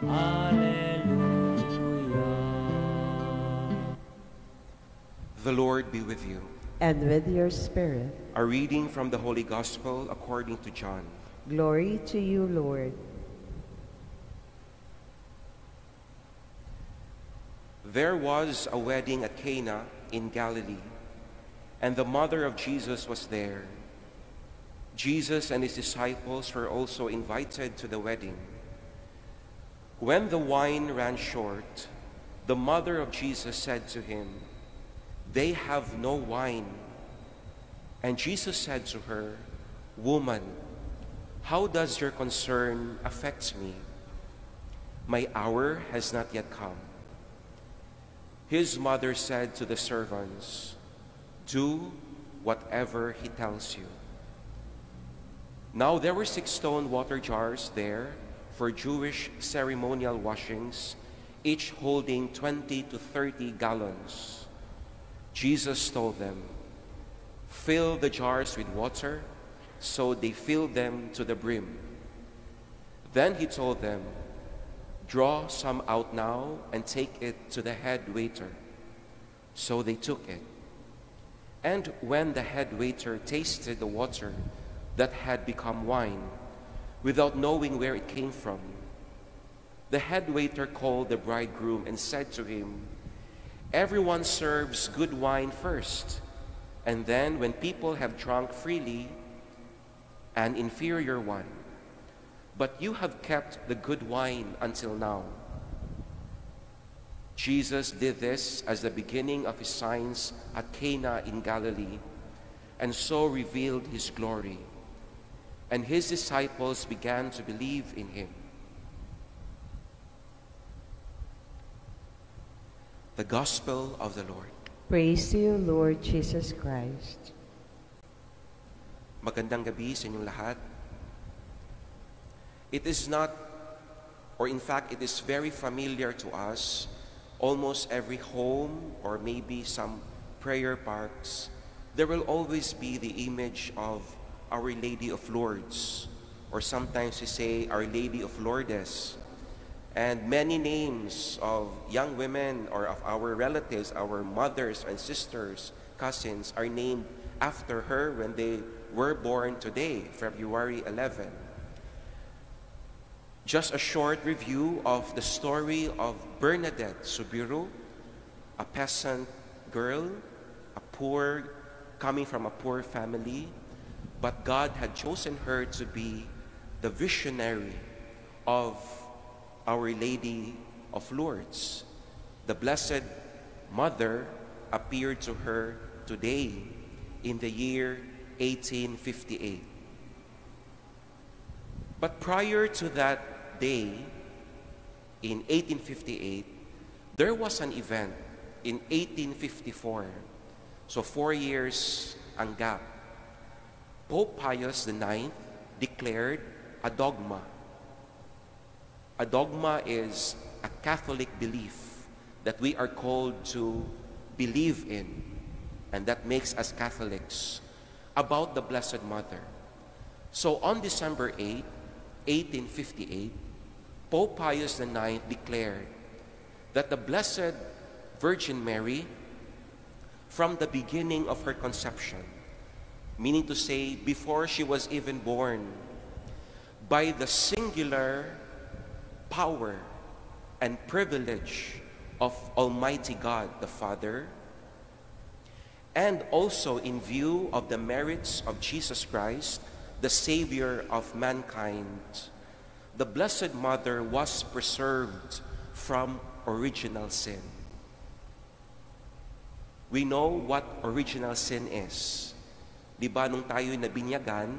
Alleluia. The Lord be with you. And with your spirit. A reading from the Holy Gospel according to John. Glory to you, Lord. There was a wedding at Cana in Galilee, and the mother of Jesus was there. Jesus and his disciples were also invited to the wedding. When the wine ran short, the mother of Jesus said to him, "They have no wine." And Jesus said to her, "Woman, how does your concern affect me? My hour has not yet come." His mother said to the servants, "Do whatever he tells you." Now there were 6 stone water jars there for Jewish ceremonial washings, each holding 20 to 30 gallons. Jesus told them, "Fill the jars with water." So they filled them to the brim. Then he told them, "Draw some out now and take it to the head waiter." So they took it. And when the head waiter tasted the water that had become wine, without knowing where it came from, the head waiter called the bridegroom and said to him, "Everyone serves good wine first, and then when people have drunk freely, an inferior one. But you have kept the good wine until now." Jesus did this as the beginning of his signs at Cana in Galilee, and so revealed his glory. And his disciples began to believe in him. The Gospel of the Lord. Praise to you, Lord Jesus Christ. Magandang gabi sa inyong lahat. It is not, or in fact, it is very familiar to us. Almost every home, or maybe some prayer parks, there will always be the image of Our Lady of Lourdes, or sometimes we say Our Lady of Lourdes. And many names of young women or of our relatives, our mothers and sisters, cousins, are named after her when they were born today, February 11. Just a short review of the story of Bernadette Subiru, a peasant girl, coming from a poor family, but God had chosen her to be the visionary of Our Lady of Lourdes. The Blessed Mother appeared to her today in the year 1858. But prior to that day, in 1858, there was an event in 1854. So 4 years ang gap. Pope Pius IX declared a dogma. A dogma is a Catholic belief that we are called to believe in, and that makes us Catholics, about the Blessed Mother. So on December 8, 1858, Pope Pius IX declared that the Blessed Virgin Mary, from the beginning of her conception, meaning to say before she was even born, by the singular power and privilege of Almighty God the Father, and also in view of the merits of Jesus Christ, the Savior of mankind, the Blessed Mother was preserved from original sin. We know what original sin is. Di ba nung tayo'y nabinyagan,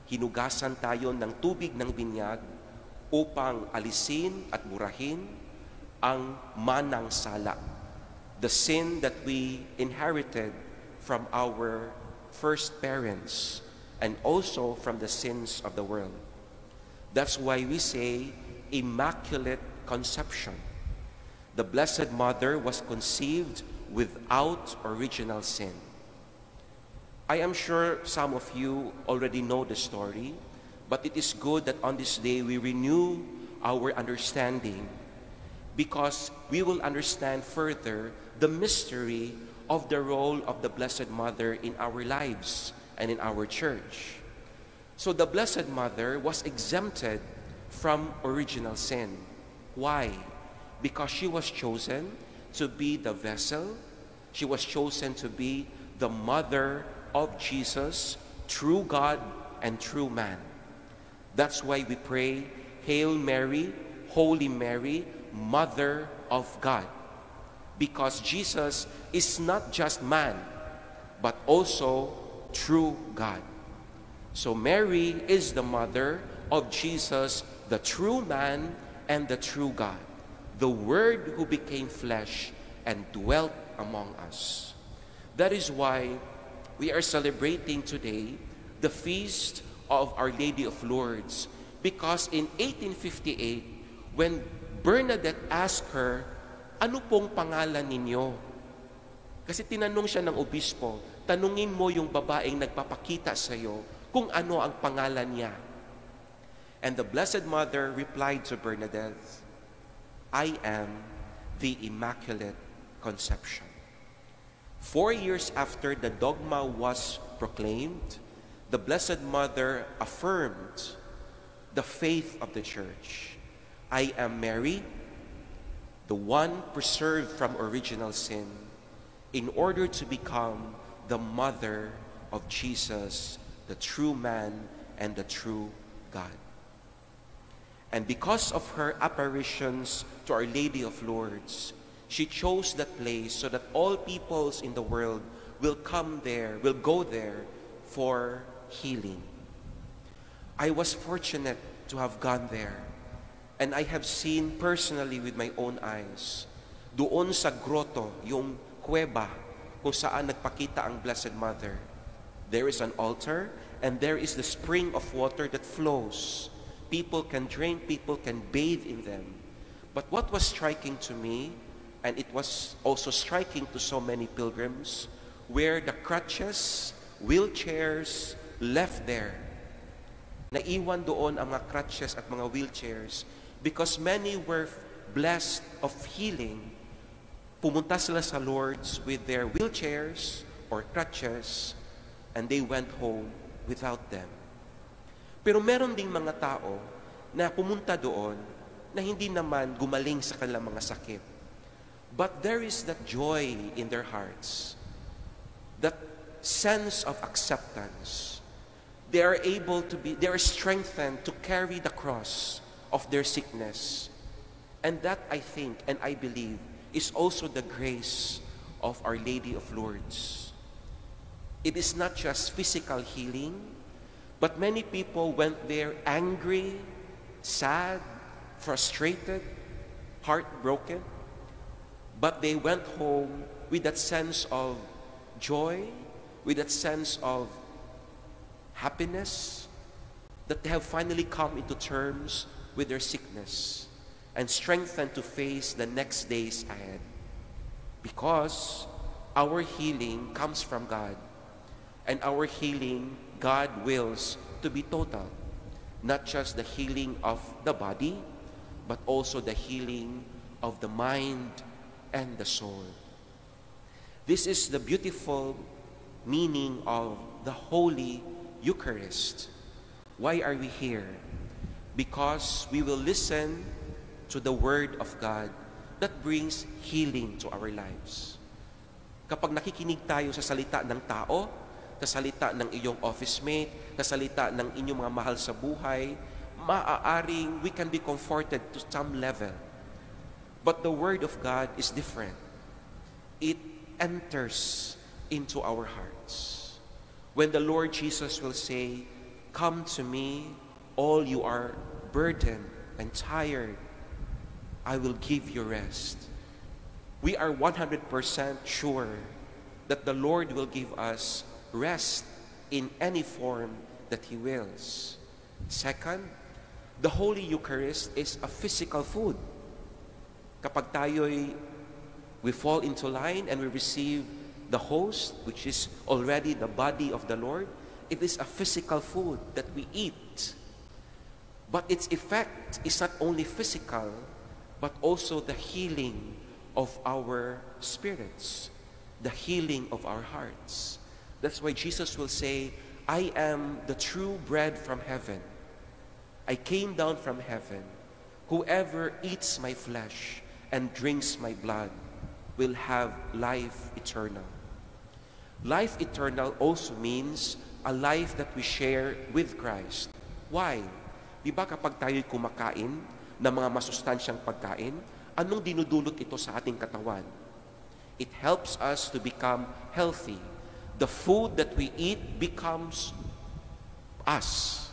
hinugasan tayo ng tubig ng binyag upang alisin at burahin ang manang sala, the sin that we inherited from our first parents and also from the sins of the world. That's why we say Immaculate Conception. The Blessed Mother was conceived without original sin. I am sure some of you already know the story, but it is good that on this day we renew our understanding, because we will understand further the mystery of the role of the Blessed Mother in our lives and in our church. So the Blessed Mother was exempted from original sin. Why? Because she was chosen to be the vessel. She was chosen to be the mother of Jesus, true God and true man. That's why we pray, Hail Mary, Holy Mary, Mother of God. Because Jesus is not just man, but also true God. So Mary is the mother of Jesus, the true man and the true God, the Word who became flesh and dwelt among us. That is why we are celebrating today the feast of Our Lady of Lourdes, because in 1858, when Bernadette asked her, ano pong pangalan ninyo? Kasi tinanong siya ng obispo, tanungin mo yung babaeng nagpapakita sa iyo kung ano ang pangalan niya. And the Blessed Mother replied to Bernadette, I am the Immaculate Conception. 4 years after the dogma was proclaimed, the Blessed Mother affirmed the faith of the Church. I am Mary, the one preserved from original sin, in order to become the mother of Jesus, the true man and the true God. And because of her apparitions to Our Lady of Lourdes, she chose that place so that all peoples in the world will come there, will go there for healing. I was fortunate to have gone there, and I have seen personally with my own eyes, doon sa grotto, yung kuweba, kung saan nagpakita ang Blessed Mother. There is an altar, and there is the spring of water that flows. People can drink, people can bathe in them. But what was striking to me, and it was also striking to so many pilgrims, were the crutches, wheelchairs left there. Naiwan doon ang mga crutches at mga wheelchairs because many were blessed of healing. Pumunta sila sa Lourdes with their wheelchairs or crutches, and they went home without them. Pero meron ding mga tao na pumunta doon na hindi naman gumaling sa kanilang mga sakit. But there is that joy in their hearts, that sense of acceptance. They are strengthened to carry the cross of their sickness. And that, I think, and I believe, is also the grace of Our Lady of Lourdes. It is not just physical healing, but many people went there angry, sad, frustrated, heartbroken, but they went home with that sense of joy, with that sense of happiness, that they have finally come into terms with their sickness and strengthened to face the next days ahead. Because our healing comes from God, and our healing, God wills to be total. Not just the healing of the body, but also the healing of the mind and the soul. This is the beautiful meaning of the Holy Eucharist. Why are we here? Because we will listen to the Word of God that brings healing to our lives. Kapag nakikinig tayo sa salita ng tao, sa salita ng iyong office mate, sa salita ng inyong mga mahal sa buhay, maaaring we can be comforted to some level. But the Word of God is different. It enters into our hearts. When the Lord Jesus will say, "Come to me, all you are burdened and tired, I will give you rest." We are 100% sure that the Lord will give us rest in any form that He wills. Second, the Holy Eucharist is a physical food. Kapag we fall into line and we receive the host, which is already the body of the Lord, it is a physical food that we eat. But its effect is not only physical, but also the healing of our spirits, the healing of our hearts. That's why Jesus will say, I am the true bread from heaven. I came down from heaven. Whoever eats my flesh and drinks my blood will have life eternal. Life eternal also means a life that we share with Christ. Why? Di ba kapag tayo'y kumakain ng mga masustansyang pagkain, anong dinudulot ito sa ating katawan? It helps us to become healthy. The food that we eat becomes us.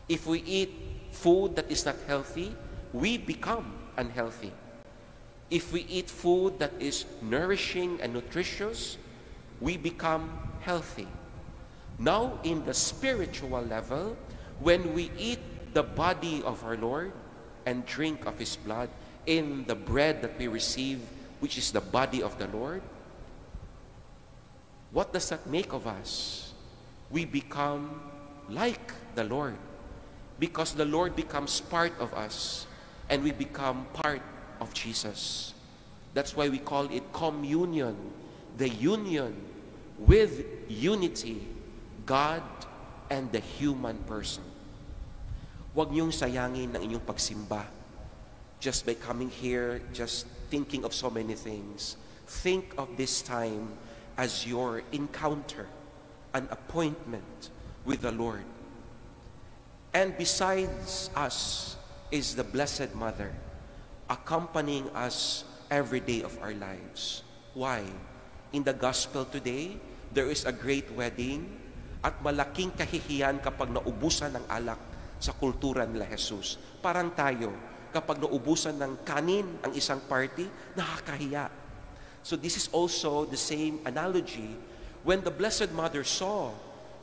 If we eat food that is not healthy, we become unhealthy. If we eat food that is nourishing and nutritious, we become healthy. Now, in the spiritual level, when we eat the body of our Lord and drink of His blood in the bread that we receive, which is the body of the Lord, what does that make of us? We become like the Lord, because the Lord becomes part of us and we become part of Jesus. That's why we call it communion, the union with unity, God and the human person. Huwag niyong sayangin ang inyong pagsimba just by coming here, just thinking of so many things. Think of this time as your encounter, an appointment with the Lord. And besides us is the Blessed Mother, accompanying us every day of our lives. Why? In the gospel today, there is a great wedding at malaking kahihiyan kapag naubusan ng alak sa kultura nila Jesus. Parang tayo, kapag naubusan ng kanin ang isang party, nakakahiya. So this is also the same analogy when the Blessed Mother saw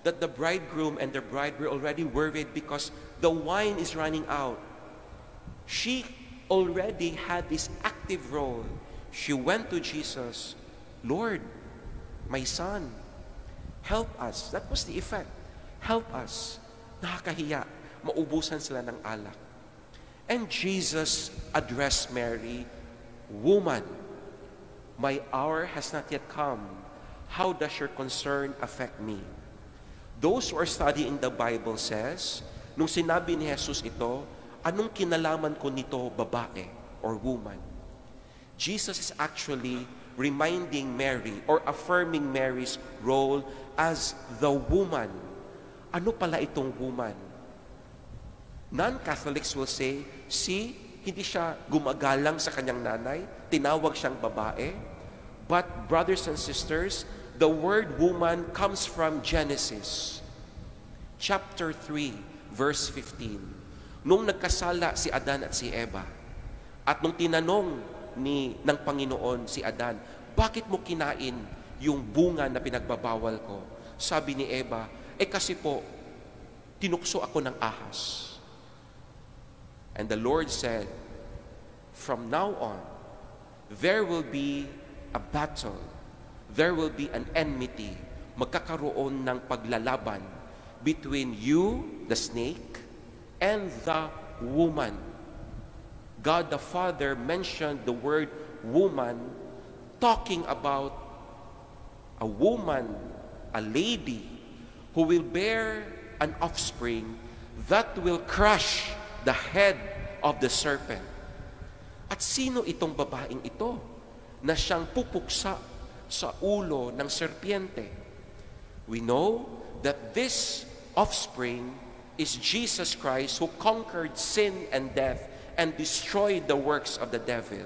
that the bridegroom and the bride were already worried because the wine is running out. She already had this active role. She went to Jesus, Lord, my son, help us. That was the effect. Help us. Nakakahiya. Maubusan sila ng alak. And Jesus addressed Mary, Woman, my hour has not yet come. How does your concern affect me? Those who are studying the Bible says, nung sinabi ni Jesus ito, anong kinalaman ko nito, babae or woman? Jesus is actually reminding Mary or affirming Mary's role as the woman. Ano pala itong woman? Non-Catholics will say, see, hindi siya gumagalang sa kanyang nanay, tinawag siyang babae. But brothers and sisters, the word woman comes from Genesis, chapter 3, verse 15. Nung nagkasala si Adan at si Eva, at nung tinanong ng Panginoon si Adan, bakit mo kinain yung bunga na pinagbabawal ko? Sabi ni Eva, kasi po, tinukso ako ng ahas. And the Lord said, from now on, there will be a battle. There will be an enmity. Magkakaroon ng paglalaban between you, the snake, and the woman. God the Father mentioned the word woman, talking about a woman, a lady, who will bear an offspring that will crush the head of the serpent. At sino itong babaeng ito na siyang pupuksa sa ulo ng serpiente? We know that this offspring is Jesus Christ, who conquered sin and death and destroyed the works of the devil.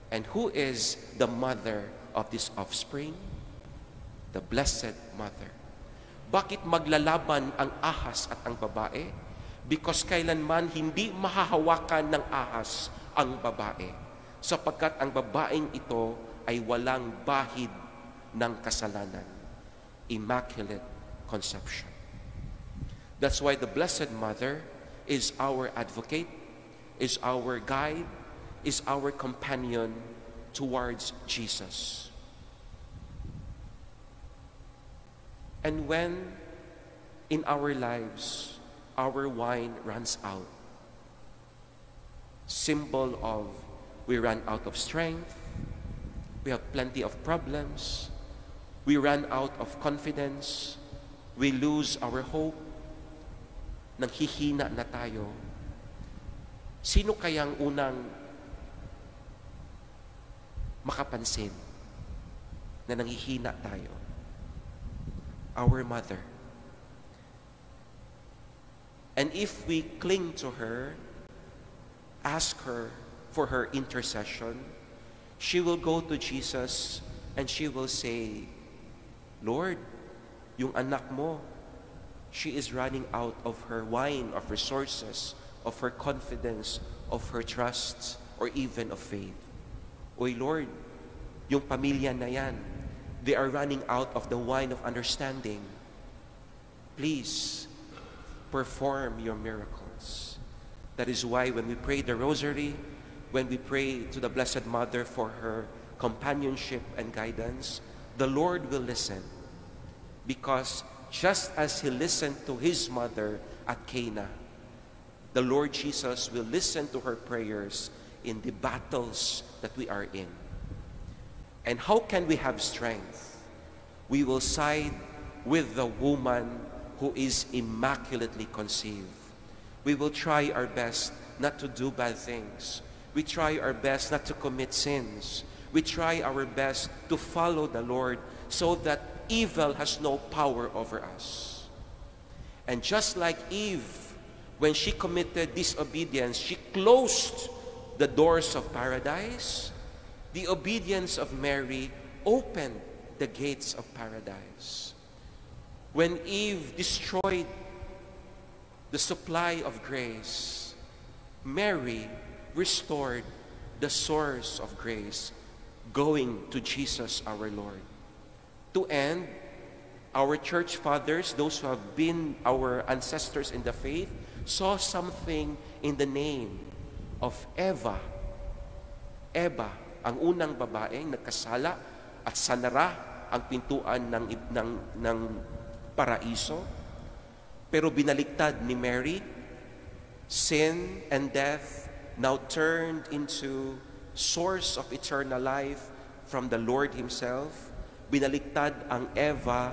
And who is the mother of this offspring? The Blessed Mother. Bakit maglalaban ang ahas at ang babae? Because kailanman hindi mahahawakan ng ahas ang babae, sapagkat ang babaeng ito ay walang bahid ng kasalanan. Immaculate Conception. That's why the Blessed Mother is our advocate, is our guide, is our companion towards Jesus. And when in our lives our wine runs out. Symbol of we run out of strength, we have plenty of problems, we run out of confidence, we lose our hope, nanghihina na tayo. Sino kayang unang makapansin na nanghihina tayo? Our mother. And if we cling to her, ask her for her intercession, she will go to Jesus and she will say, Lord, yung anak mo, she is running out of her wine, of resources, of her confidence, of her trust, or even of faith. Oy Lord, yung pamilya na yan, they are running out of the wine of understanding. Please, perform your miracles. That is why when we pray the rosary, when we pray to the Blessed Mother for her companionship and guidance, the Lord will listen. Because just as He listened to His mother at Cana, the Lord Jesus will listen to her prayers in the battles that we are in. And how can we have strength? We will side with the woman who is immaculately conceived. We will try our best not to do bad things. We try our best not to commit sins. We try our best to follow the Lord so that evil has no power over us. And just like Eve, when she committed disobedience, she closed the doors of paradise. The obedience of Mary opened the gates of paradise. When Eve destroyed the supply of grace, Mary restored the source of grace, going to Jesus our Lord. To end, our church fathers, those who have been our ancestors in the faith, saw something in the name of Eva. Eva, ang unang babaeng nagkasala at sanara ang pintuan ng paraiso. Pero binaliktad ni Mary, sin and death now turned into source of eternal life from the Lord Himself. Binaliktad ang Eva.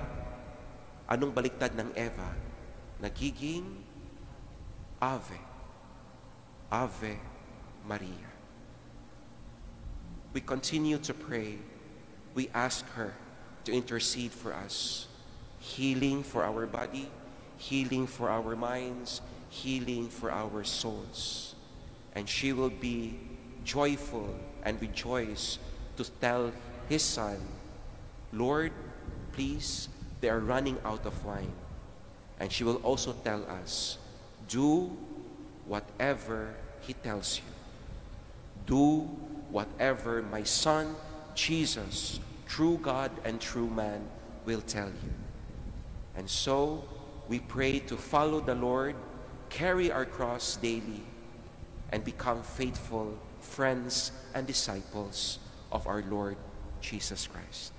Anong baliktad ng Eva? Nagiging Ave. Ave Maria. We continue to pray. We ask her to intercede for us. Healing for our body, healing for our minds, healing for our souls. And she will be joyful and rejoice to tell His Son, Lord, please, they are running out of wine. And she will also tell us, do whatever He tells you. Do whatever my Son, Jesus, true God and true man, will tell you. And so, we pray to follow the Lord, carry our cross daily, and become faithful friends and disciples of our Lord Jesus Christ.